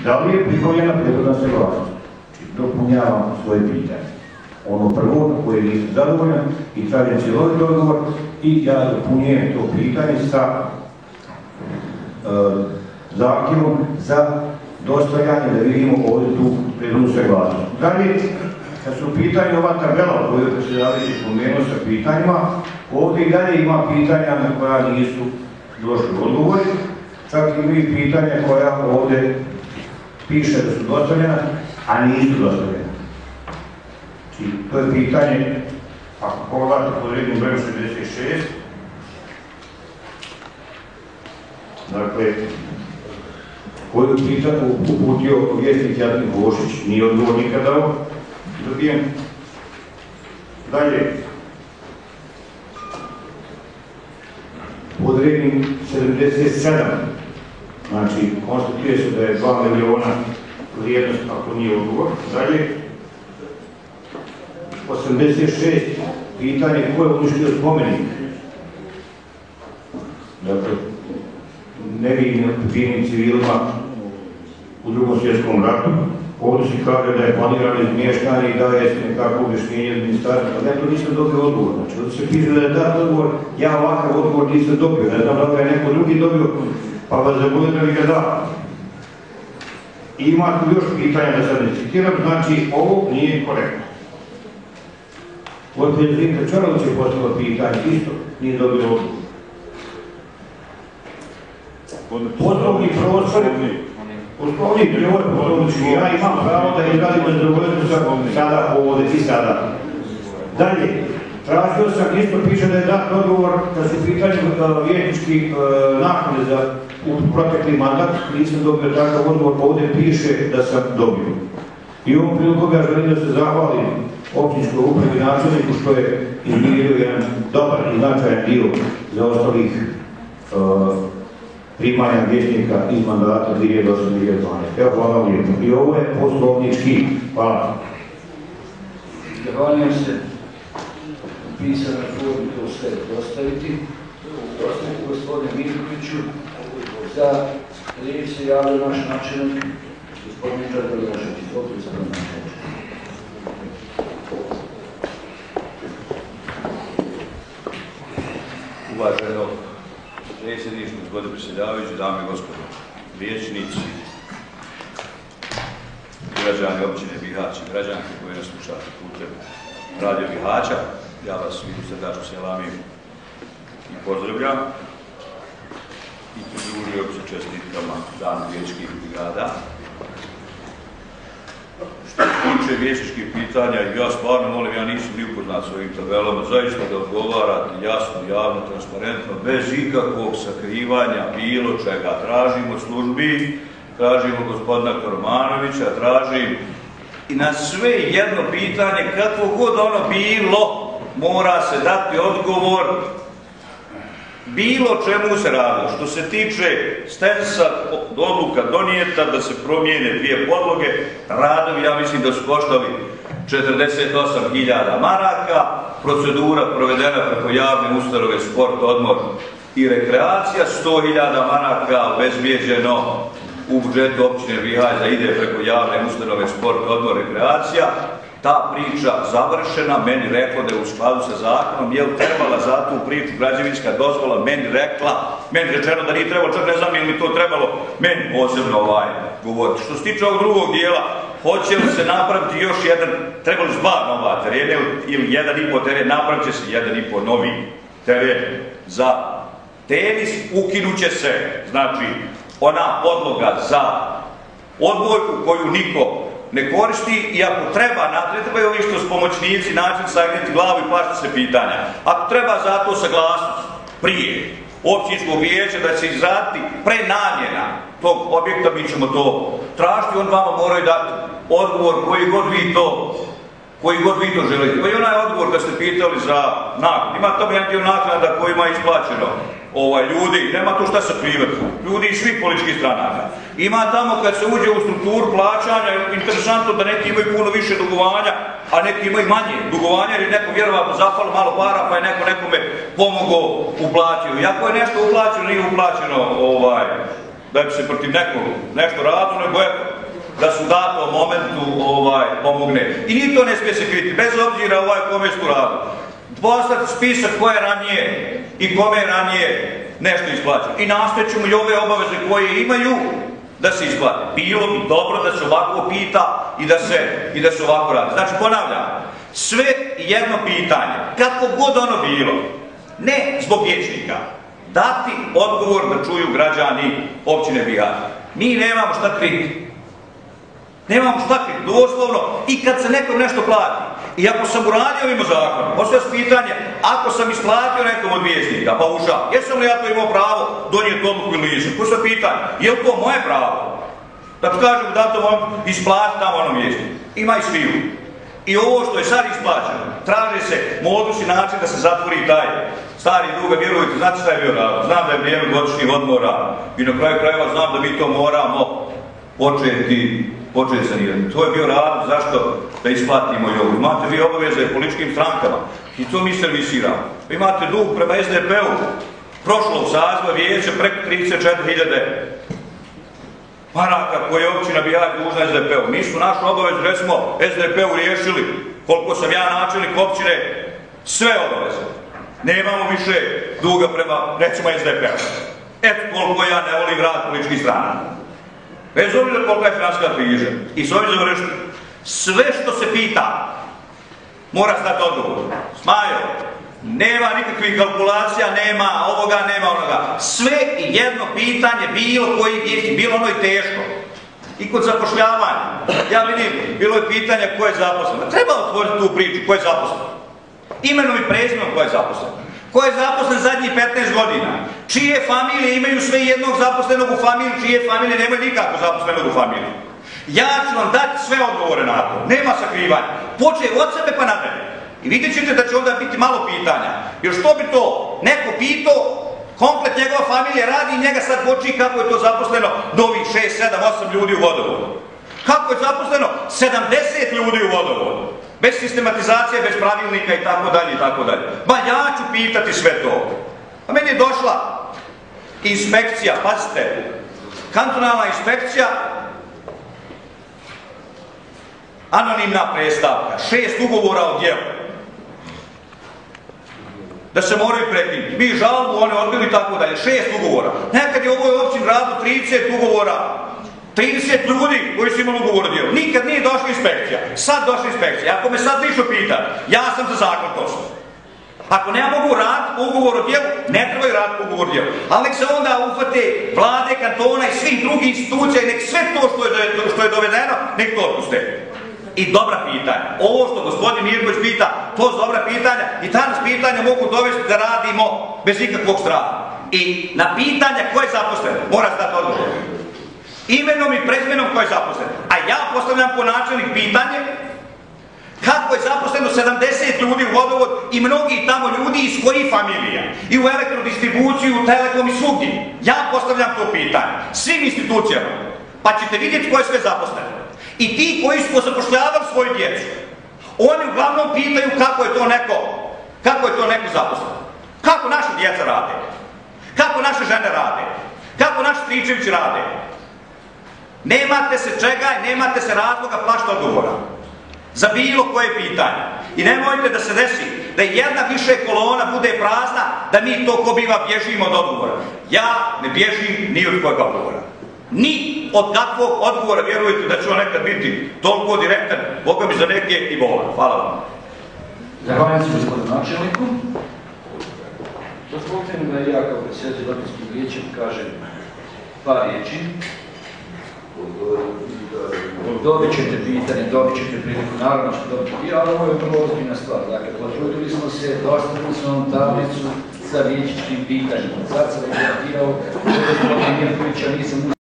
Da li je pribavljena prethodna saglasnost? Dopunjavam svoje pitanje. Ono prvo koje nisam zadovoljan i tražim cjelovit odgovor i ja dopunjujem to pitanje sa zahtjevom za dostavljanje da vidimo ovdje tu prethodnu saglasnost. Dalje, kad su u pitanju ova tabela koju je predsjedavajući spomenuo sa pitanjima, ovdje i dalje ima pitanja na koja nisu došli odgovori, čak ima i pitanja koja ovdje piše da su dostavljena, a nisu dostavljena. Znači, to je pitanje, ako pogledate pod rednim brojem 66, dakle, koju pitanju uputio vjesnik Jadnik Vošić, nije odgovor nikada dao, dobijem. Dalje, pod rednim 77, znači, konstatuje se da je 2 miliona vrijednost, ako nije odgovor. Dalje, 86, pitanje ko je uništio spomenik. Dakle, nevinim civilima u Drugom svjetskom ratu. Ovdje se kaže da je planirano izmještanje i da je nekako objašnjenje od ministarstva. Ja to nisam dobio odgovor. Znači, ovdje se piše da je dat odgovor, ja ovakav odgovor nisam dobio. Ne znam da ga je neko drugi dobio, pa vas zabudim da li ga da. Ima tu još pitanja da sad ne citiram, znači ovo nije korektno. Gospođa Zrinka Čarović je postavila pitanje, isto nije dobio odgovor. Poslovni prostor, poslovni prostor, ja imam pravo da izradim nezadovoljstvo sada ovdje i sada. Dalje, tražio sam, isto piše da je dat odgovor da su pitanju vijećnički naknade za protekli mandat, nisam dobio takav odgovor, ovdje piše da sam dobio. I ovom prilikom ja želim da se zahvalim općinskoj upravi načelniku što je izmirio jedan dobar i značajan dio za ostalih primanja vijećnika iz mandata 2008-2012. Evo, hvala vam lijepo. I ovo je poslovnički. Hvala. Zahvaljujem se. Pisano formu to sve dostaviti. Dostaviti gospodine Miljkoviću. Za riječ se javlja naš načelnik, gospodin Đorđe Lošić. Izvolite, gospodin načelnik. Uvaženo predsjedništvo, gospodine predsjedavajući, dame i gospodo vijećnici, građani općine Bihać i građanke koje nas slušate putem Radio Bihaća, ja vas svi srdačno selamim i pozdravljam i pridružujem se čestitkama danu vijećkih brigada. Što se tiče vijećničkih pitanja, ja stvarno molim, ja nisam ni upoznat s ovim tabelama, zaista da odgovarate jasno, javno, transparentno, bez ikakvog sakrivanja, bilo čega. Tražim od službi, tražim od gospodina Kormanovića, tražim i na sve jedno pitanje, kakvo god ono bilo, mora se dati odgovor bilo čemu se radilo. Što se tiče Stensa, odluka donijeta da se promijene 2 podloge, radovi, ja mislim da su koštali 48.000 maraka, procedura provedena preko javne ustanove Sport, odmor i rekreacija, 100.000 maraka obezbijeđeno u budžetu općine Bihać da ide preko javne ustanove Sport, odmor, rekreacija. Ta priča završena, meni rekla da je u skladu sa zakonom, je li trebala za tu priču građevinska dozvola, meni rečeno da nije trebalo, čak ne znam ili mi to trebalo, meni posebno govoriti. Što se tiče ovog drugog dijela, hoće li se napraviti još jedan, trebali su 2 nova terena ili 1,5 teren, napravit će se 1,5 novi teren za tenis, ukinut će se, znači, ona podloga za odbojku koju niko ne koristi i ako treba, ne trebaju ovi što s pomoćnici način sagniti glavu i plašiti se pitanja. Ako treba za to saglasnost prije općinskog vijeća da se izraditi prenamjena tog objekta, mi ćemo to tražiti, on vama moraju dati odgovor koji god vi to želite. Pa i onaj odgovor kad ste pitali za naknadu, ima tamo jedan dio naknada kojima je isplaćeno ljudi, nema tu šta se krivati, ljudi iz svih političkih stranaka. Ima tamo kad se uđe u strukturu plaćanja, interesantno da neki imaju puno više dugovanja, a neki imaju manje dugovanja jer je neko vjerovatno zapalo malo para pa je neko nekome pomogao, uplatio. I ako je nešto uplaćeno, nije uplaćeno da bi se protiv nekog nešto radilo, nego da su u datom momentu pomogne. I ni to ne smije se kriti, bez obzira kome su radili. Poslati spisak koje ranije i kome ranije nešto isplaćeno. I nastavit ćemo i ove obaveze koje imaju da se isplate. Bilo bi dobro da se ovako pita i da se ovako radi. Znači, ponavljam, sve jedno pitanje, kako god ono bilo, ne zbog vijećnika, dati odgovor da čuju građani općine Bihać. Mi nemamo šta kriti. Nemamo šta kriti, doslovno, i kad se nekom nešto plati. I ako sam uradio ovim zakonom, postoje pitanje, ako sam isplatio nekom od vijećnika, pa ušao, jesam li ja to imao pravo donijeti odluku ili nisam? Postoje pitanje, je li to moje pravo? Da ti kažem da to vam isplati tamo onom vijećniku. Ima i sviju. I ovo što je sad isplaćeno, traži se modus i način da se zatvori taj stari dug, vjerujte, znate šta je bio razlog? Znam da je vrijeme godišnjih odmora i na kraju krajeva znam da mi to moramo početi sanirati. To je bio razlog zašto da isplatimo i ovo. Imate vi obaveze političkim strankama i to mi servisiramo. Imate dug prema SDP-u prošlog saziva vijeća preko 34.000 maraka koje je općina Bihać dužna SDP-u. Mi smo našu obavezu, recimo, SDP-u riješili, koliko sam ja načelnik općine, sve obaveze. Nemamo više duga prema, recimo, SDP-u. Eto koliko ja ne volim rad političkih strana. Bez obzira koliko je financijska križa. I s ovim završiti. Sve što se pita, mora stati odgovor. Smajo, nema nikakvih kalkulacija, nema ovoga, nema onoga. Sve jedno pitanje, bilo koji vijek, bilo ono i teško. I kod zapošljavanja. Ja vidim, bilo je pitanja ko je zaposlen. Treba otvoriti tu priču, ko je zaposlen. Imenom i prezimenom ko je zaposlen. Ko je zaposlen zadnjih 15 godina. Čije familije imaju sve jednog zaposlenog u familiju, čije familije nemaju nikako zaposlenog u familiju. Ja ću vam dati sve odgovore na to. Nema sakrivanja. Počne od sebe pa nadalje. I vidjet ćete da će onda biti malo pitanja. Jer što bi to neko pitao, komplet njegova familija radi i njega sad poči kako je to zaposleno novih 6, 7, 8 ljudi u vodovodu. Kako je zaposleno 70 ljudi u vodovodu. Bez sistematizacije, bez pravilnika i tako dalje i tako dalje. Ba ja ću pitati sve to. A meni je došla inspekcija, pazite, kantonalna inspekcija, anonimna predstavka, 6 ugovora o djelu. Da se moraju prekinuti. Mi žalbu, one odbili i tako dalje. 6 ugovora. Nekad je u ovoj općini radilo 30 ugovora. 30 ljudi koji su imali ugovor o djelu. Nikad nije došla inspekcija. Sad došla inspekcija. Ako me sad ništa pita, ja sam za zakonitost. Ako ne mogu raditi ugovor o djelu, ne trebaju raditi ugovor o djelu. Ali nek se onda ufate vlade, kantona i svih drugih institucija i nek sve to što je dovedeno, nek to otpuste. I dobra pitanja. Ovo što gospodin Mirković pita, to su dobra pitanja i ta nas pitanja mogu dovesti da radimo bez ikakvog straha. I na pitanja ko je zaposlen, mora stati odgovor. Imenom i prezimenom ko je zaposlen. A ja postavljam po načelnik pitanje kako je zaposleno 70 ljudi u vodovod i mnogi tamo ljudi iz kojih familija. I u elektrodistribuciju, u telekom i svugdje. Ja postavljam to pitanje. Svim institucijama. Pa ćete vidjeti ko je sve zaposlen. I ti koji su zapošljavali svoju djecu, oni uglavnom pitaju kako je to neko zaposlen. Kako naša djeca rade? Kako naše žene rade? Kako naši stričevići rade? Nemate se čega i nemate se razloga plašiti odgovora. Za bilo koje pitanje. I nemojte da se desi da jedna više kolona bude prazna, da mi to ko biva bježimo od odgovora. Ja ne bježim ni od kojeg odgovora. Ni od kakvog odgovora, vjerujte da će on nekad biti toliko direktan, Boga bi za neke i bolan. Hvala vam. Zahvaljujem se gospodinu načelniku. Dozvolite mi da ja kao predsjedatelj općinskog vijeća kažem par riječi. Dobit ćete pitanje, dobit ćete priliku, naravno što dobiti, ali ovo je vrlo ozbiljna stvar. Dakle, potrudili smo se, dostavili smo vam tablicu sa vijećičkim pitanjima. Sad sam reagirao, gospodina Mirkovića nisam